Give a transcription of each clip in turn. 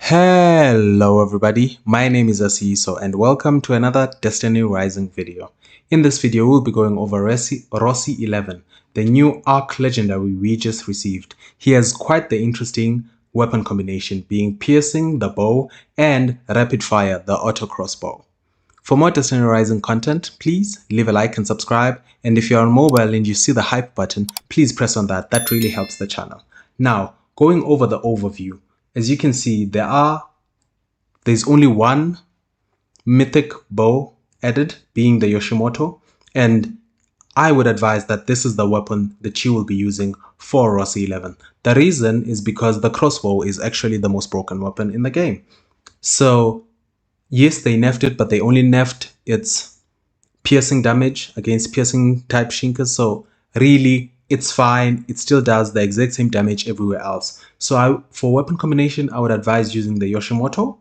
Hello everybody, my name is Asiso and welcome to another Destiny Rising video. In this video we'll be going over Rossi 11, the new Arc legendary we just received. He has quite the interesting weapon combination, being piercing, the bow, and rapid fire, the auto crossbow. For more Destiny Rising content, please leave a like and subscribe, and if you're on mobile and you see the hype button, please press on that. That really helps the channel. Now, going over the overview, as you can see, there's only one mythic bow added, being the Yoshimoto, and I would advise that this is the weapon that you will be using for Rossi 11. The reason is because the crossbow is actually the most broken weapon in the game. So yes, they nerfed it, but they only nerfed its piercing damage against piercing type Shinkas. So really, it's fine. It still does the exact same damage everywhere else. So for weapon combination, I would advise using the Yoshimoto.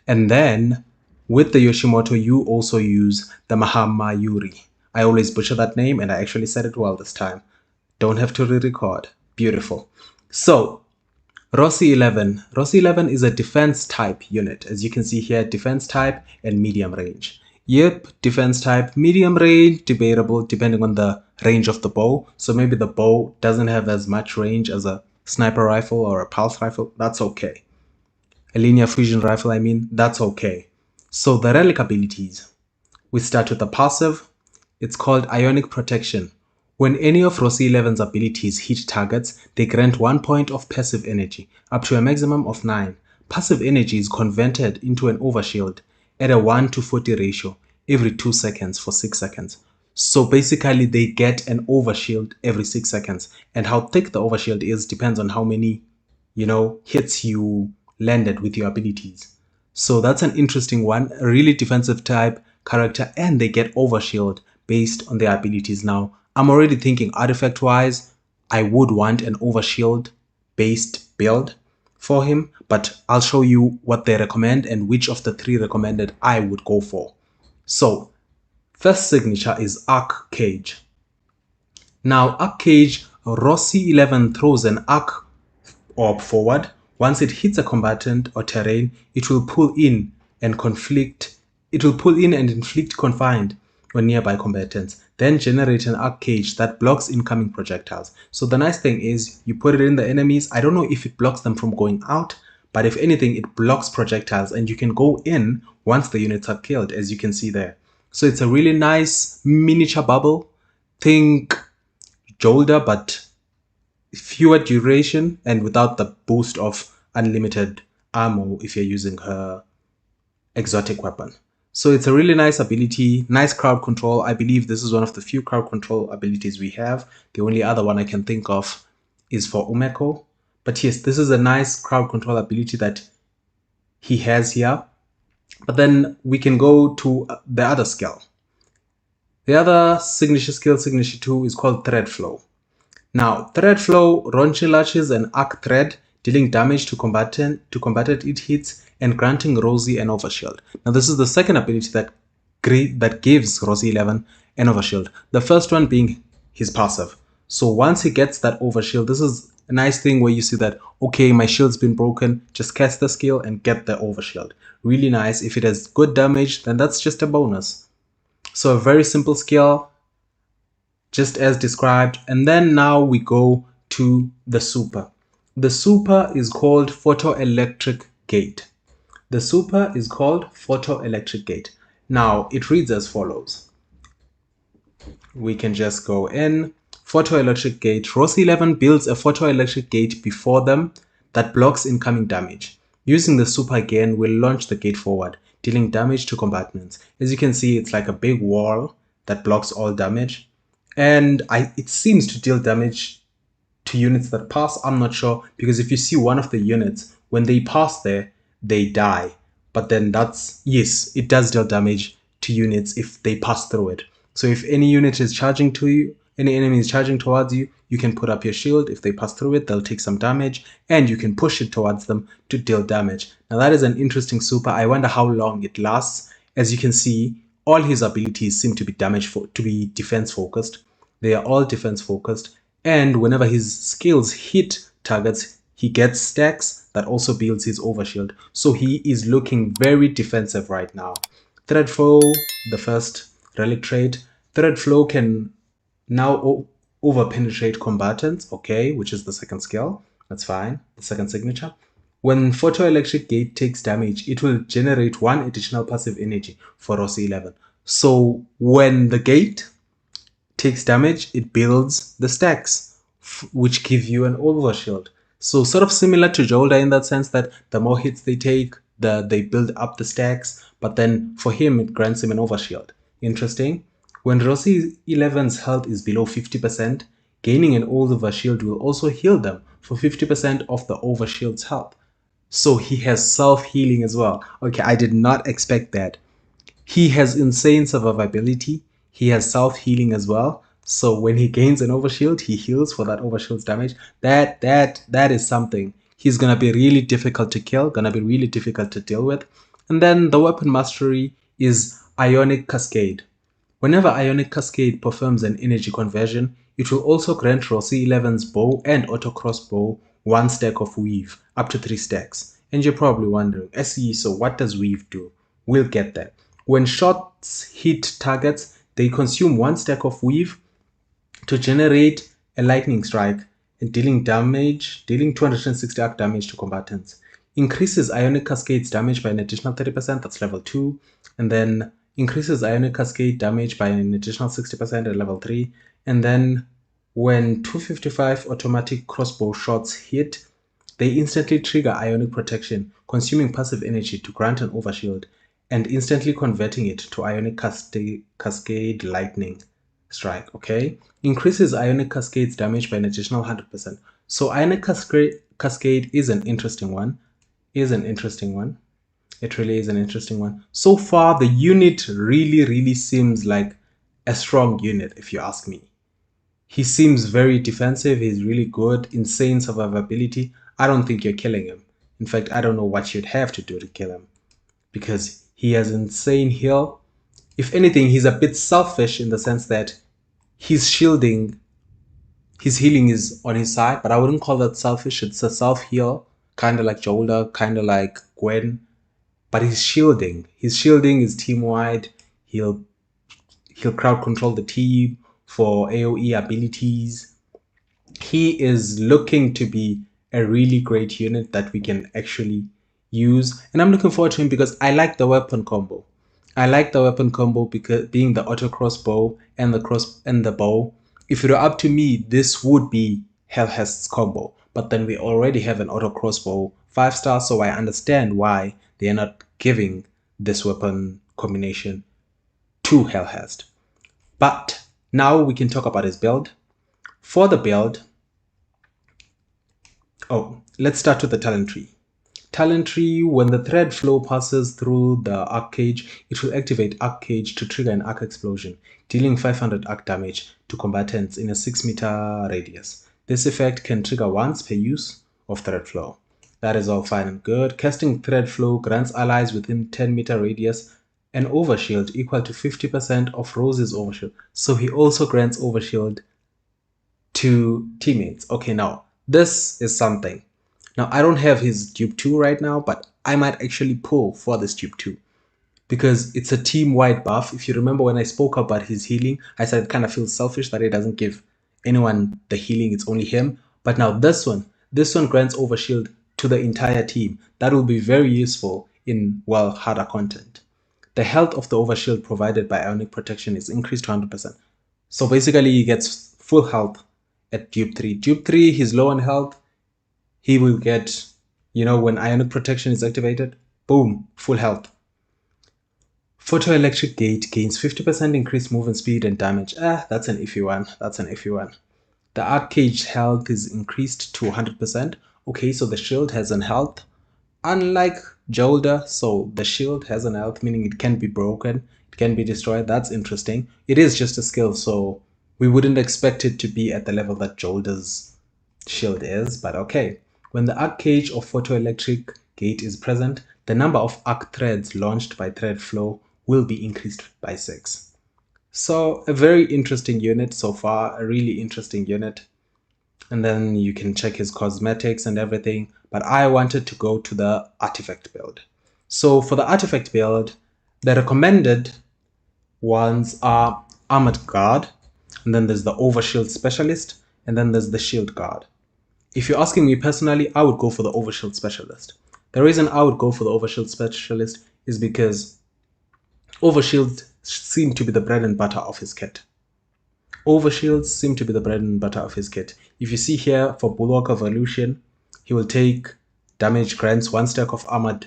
And then with the Yoshimoto, you also use the Mahamayuri. I always butcher that name, and I actually said it well this time. Don't have to re-record. Beautiful. So Rossi 11. Rossi 11 is a defense type unit. As you can see here, defense type and medium range. Yep, defense type, medium range, debatable depending on the range of the bow. So maybe the bow doesn't have as much range as a sniper rifle or a pulse rifle. That's okay. A linear fusion rifle, I mean, that's okay. So the relic abilities. We start with the passive. It's called Ionic Protection. When any of Rossi 11's abilities hit targets, they grant 1 point of passive energy, up to a maximum of 9. Passive energy is converted into an overshield at a 1:40 ratio every 2 seconds for 6 seconds. So basically they get an overshield every 6 seconds. And how thick the overshield is depends on how many, hits you landed with your abilities. So that's an interesting one, a really defensive type character, and they get overshield based on their abilities. Now, I'm already thinking artifact wise, I would want an overshield based build for him, but I'll show you what they recommend and which of the 3 recommended I would go for. So, first signature is Arc Cage. Now, Arc Cage, Rossi 11 throws an arc orb forward. Once it hits a combatant or terrain, it will pull in and inflict confined on nearby combatants, then generate an arc cage that blocks incoming projectiles. So the nice thing is you put it in the enemies. I don't know if it blocks them from going out, but if anything, it blocks projectiles and you can go in once the units are killed, as you can see there. So it's a really nice miniature bubble. Think Jolder, but fewer duration and without the boost of unlimited ammo if you're using her exotic weapon. So it's a really nice ability, nice crowd control. I believe this is one of the few crowd control abilities we have. The only other one I can think of is for Umeko. But yes, this is a nice crowd control ability that he has here. But then we can go to the other skill. The other signature skill, signature 2, is called Thread Flow. Now, Thread Flow launches an arc thread, dealing damage to combatant it hits and granting Rossi an overshield. Now, this is the second ability that gives Rossi 11 an overshield. The first one being his passive. So once he gets that overshield, this is a nice thing where you see that, okay, my shield's been broken, just cast the skill and get the overshield. Really nice. If it has good damage, then that's just a bonus. So a very simple skill, just as described. And then now we go to the super. The super is called Photoelectric Gate. The super is called Photoelectric Gate. Now it reads as follows. We can just go in. Photoelectric Gate. Rossi 11 builds a photoelectric gate before them that blocks incoming damage. Using the super again, we'll launch the gate forward, dealing damage to combatants. As you can see, it's like a big wall that blocks all damage. And it seems to deal damage to units that pass. I'm not sure, because if you see one of the units, when they pass there, they die. But then yes, it does deal damage to units if they pass through it. So if any unit is charging to you, any enemy is charging towards you, you can put up your shield. If they pass through it, they'll take some damage, and you can push it towards them to deal damage. Now that is an interesting super. I wonder how long it lasts. As you can see, all his abilities seem to be defense focused. They are all defense focused, and whenever his skills hit targets, he gets stacks that also builds his overshield. So he is looking very defensive right now. Thread flow, the first relic trait. Thread flow can now over penetrate combatants, okay, which is the second skill. That's fine, the second signature. When photoelectric gate takes damage, it will generate 1 additional passive energy for Rossi 11. So when the gate takes damage, it builds the stacks, which give you an overshield. So sort of similar to Jolda in that sense that the more hits they take, they build up the stacks, but then for him, it grants him an overshield. Interesting. When Rossi 11's health is below 50%, gaining an overshield will also heal them for 50% of the overshield's health. So he has self-healing as well. Okay, I did not expect that. He has insane survivability. He has self-healing as well. So when he gains an overshield, he heals for that overshield's damage. That is something. He's gonna be really difficult to kill, gonna be really difficult to deal with. And then the weapon mastery is Ionic Cascade. Whenever Ionic Cascade performs an energy conversion, it will also grant Rossi 11's bow and auto crossbow 1 stack of weave, up to 3 stacks. And you're probably wondering, SE, so what does weave do? We'll get there. When shots hit targets, they consume 1 stack of weave to generate a lightning strike and dealing 260 arc damage to combatants. Increases Ionic Cascade's damage by an additional 30%, that's level 2, and then increases Ionic Cascade damage by an additional 60% at level 3, and then when 255 automatic crossbow shots hit, they instantly trigger Ionic Protection, consuming passive energy to grant an overshield, and instantly converting it to Ionic Cascade Lightning Strike, okay? Increases Ionic Cascade's damage by an additional 100%. So Ionic Cascade is an interesting one. It really is an interesting one. So far, the unit really seems like a strong unit, if you ask me. He seems very defensive. He's really good. Insane survivability. I don't think you're killing him. In fact, I don't know what you'd have to do to kill him, because he has insane heal. If anything, he's a bit selfish in the sense that his healing is on his side, but I wouldn't call that selfish. It's a self-heal, kind of like Jolda, kind of like Gwen. But his shielding is team-wide. He'll crowd control the team for AoE abilities. He is looking to be a really great unit that we can actually use, and I'm looking forward to him because I like the weapon combo. Because being the auto crossbow and the bow. If it were up to me, this would be Hellhest's combo. But then we already have an auto crossbow 5-star, so I understand why they are not giving this weapon combination to Hellhest. But now we can talk about his build. For the build, let's start with the talent tree. Talent tree, when the thread flow passes through the arc cage, it will activate arc cage to trigger an arc explosion, dealing 500 arc damage to combatants in a 6-meter radius. This effect can trigger once per use of thread flow. That is all fine and good. Casting thread flow grants allies within 10-meter radius an overshield equal to 50% of Rose's overshield. So he also grants overshield to teammates. Okay, now this is something. Now, I don't have his dupe 2 right now, but I might actually pull for this dupe 2 because it's a team-wide buff. If you remember when I spoke about his healing, I said it kind of feels selfish that he doesn't give anyone the healing, it's only him. But now this one grants overshield to the entire team. That will be very useful in, well, harder content. The health of the overshield provided by Ionic Protection is increased to 100%. So basically he gets full health at dupe 3. Dupe 3, he's low on health. He will get, when Ionic Protection is activated, boom, full health. Photoelectric Gate gains 50% increased movement speed and damage. That's an iffy one. The arc cage health is increased to 100%. Okay, so the shield has an health. Unlike Jolda, so the shield has an health, meaning it can be broken, it can be destroyed. That's interesting. It is just a skill, so we wouldn't expect it to be at the level that Jolda's shield is, but okay. When the arc cage of photoelectric gate is present, the number of arc threads launched by thread flow will be increased by 6. So a very interesting unit so far, a really interesting unit. and then you can check his cosmetics and everything. But I wanted to go to the artifact build. So for the artifact build, the recommended ones are Armored Guard, and then there's the Overshield Specialist, and then there's the Shield Guard. If you're asking me personally, I would go for the Overshield Specialist. The reason I would go for the Overshield Specialist is because Overshield seem to be the bread and butter of his kit. Overshields seem to be the bread and butter of his kit. If you see here for Bulwark Evolution, he will take damage, grants 1 stack of armored.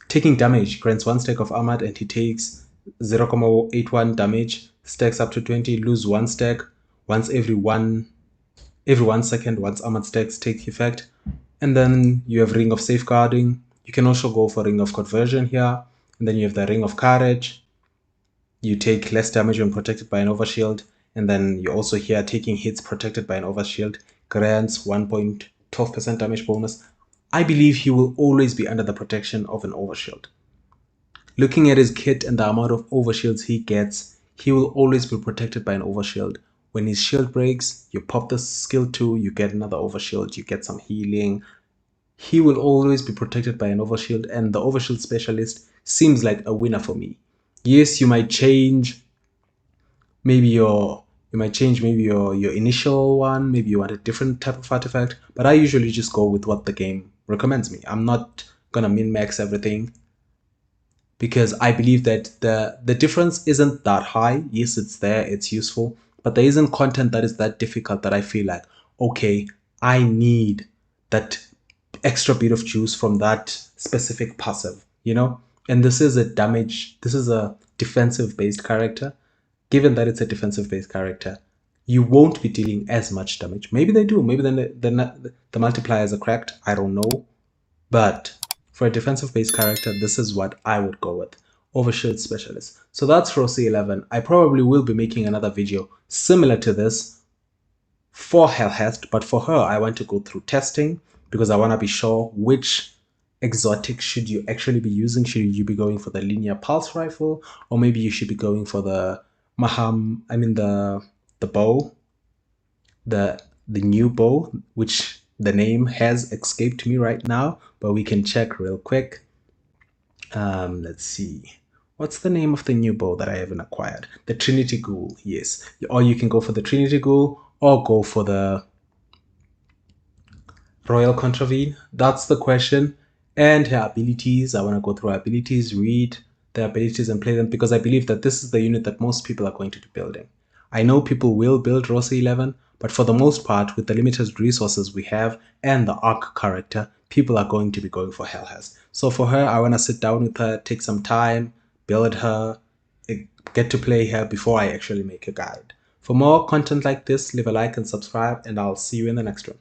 Taking damage grants 1 stack of armored, and he takes 0.81 damage, stacks up to 20, lose 1 stack once every 1 second once armored stacks take effect. And then you have Ring of Safeguarding. You can also go for Ring of Conversion here. And then you have the Ring of Courage. You take less damage when protected by an overshield, and then you also here taking hits protected by an overshield grants 1.12% damage bonus. I believe he will always be under the protection of an overshield. Looking at his kit and the amount of overshields he gets, he will always be protected by an overshield. When his shield breaks, you pop the skill 2, you get another overshield, you get some healing. He will always be protected by an overshield, and the overshield specialist seems like a winner for me. Yes, you might change maybe your initial one, maybe you want a different type of artifact, but I usually just go with what the game recommends me. I'm not gonna min-max everything because I believe that the difference isn't that high. Yes, it's there, it's useful, but there isn't content that is that difficult that I feel like, okay, I need that extra bit of juice from that specific passive, you know? And this is a defensive based character. Given that it's a defensive based character, you won't be dealing as much damage. Maybe they do, maybe then the multipliers are cracked, I don't know. But for a defensive based character, this is what I would go with. Overshield Specialist. So that's Rossi 11. I probably will be making another video similar to this for Hellhest, but for her I want to go through testing because I want to be sure which exotic should you actually be using. Should you be going for the linear pulse rifle, or maybe you should be going for the the bow, the new bow, which the name has escaped me right now, but we can check real quick. Let's see. What's the name of the new bow that I haven't acquired? The Trinity Ghoul, yes. Or you can go for the Trinity Ghoul or go for the Royal Contravene. That's the question. And her abilities. I want to go through her abilities, read the abilities and play them because I believe that this is the unit that most people are going to be building. I know people will build Rossi 11, but for the most part, with the limited resources we have and the arc character, people are going to be going for Hellhest. So for her, I want to sit down with her, take some time, build her, get to play her before I actually make a guide. For more content like this, leave a like and subscribe, and I'll see you in the next one.